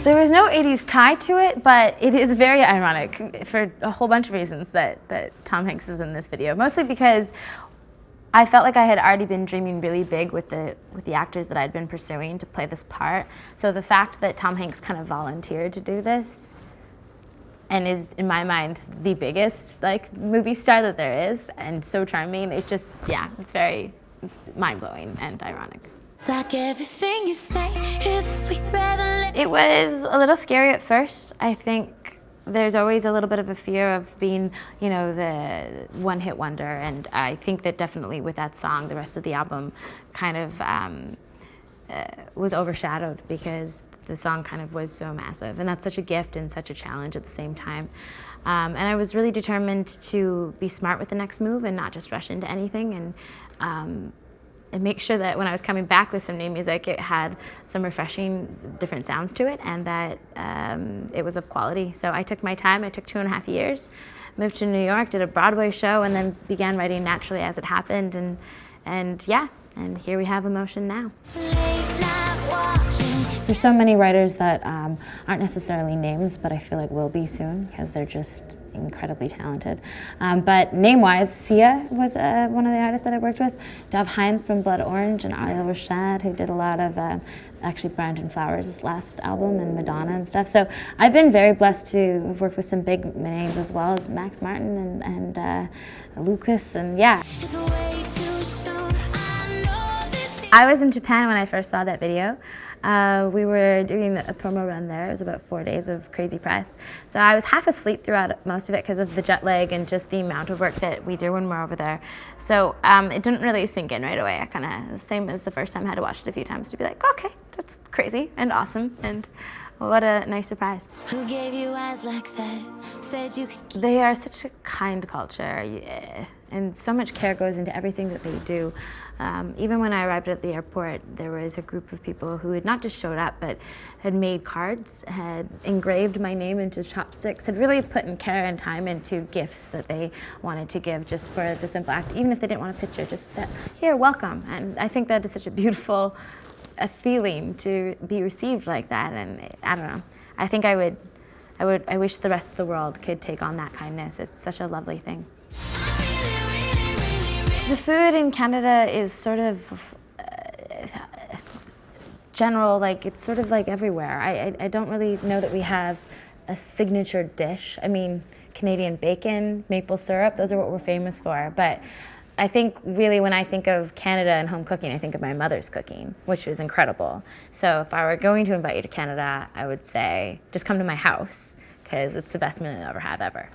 There was no 80s tie to it, but it is very ironic for a whole bunch of reasons that Tom Hanks is in this video. Mostly because I felt like I had already been dreaming really big with the actors that I'd been pursuing to play this part. So the fact that Tom Hanks kind of volunteered to do this and is, in my mind, the biggest movie star that there is, and so charming, it just, yeah, it's very mind-blowing and ironic. It's like everything you say is a sweet revelation. It was a little scary at first. I think there's always a little bit of a fear of being, you know, the one-hit wonder, and I think that definitely with that song, the rest of the album kind of was overshadowed because the song kind of was so massive, and that's such a gift and such a challenge at the same time. And I was really determined to be smart with the next move and not just rush into anything, and make sure that when I was coming back with some new music, it had some refreshing different sounds to it, and that it was of quality. So I took my time. I took 2.5 years, moved to New York, did a Broadway show, and then began writing naturally as it happened. And yeah, and here we have Emotion now. There's so many writers that aren't necessarily names, but I feel like will be soon because they're just incredibly talented. But name-wise, Sia was one of the artists that I worked with. Dov Himes from Blood Orange, and Ariel Rashad, who did a lot of actually Brandon Flowers' last album, and Madonna and stuff. So I've been very blessed to have worked with some big names as well as Max Martin and Lucas, and yeah. I was in Japan when I first saw that video. We were doing a promo run there. It was about 4 days of crazy press. So I was half asleep throughout most of it because of the jet lag and just the amount of work that we do when we're over there. So it didn't really sink in right away. I kind of, same as the first time, I had to watch it a few times to be like, okay, that's crazy and awesome, and what a nice surprise. Who gave you eyes like that? Said you could. They are such a kind culture, yeah, and so much care goes into everything that they do. Even when I arrived at the airport, there was a group of people who had not just showed up, but had made cards, had engraved my name into chopsticks, had really put in care and time into gifts that they wanted to give just for the simple act, even if they didn't want a picture, just here, welcome. And I think that is such a beautiful feeling to be received like that, and I don't know. I think I wish the rest of the world could take on that kindness. It's such a lovely thing. The food in Canada is sort of general, like it's sort of like everywhere. I don't really know that we have a signature dish. I mean, Canadian bacon, maple syrup, those are what we're famous for. But I think really when I think of Canada and home cooking, I think of my mother's cooking, which was incredible. So if I were going to invite you to Canada, I would say just come to my house because it's the best meal you'll ever have ever.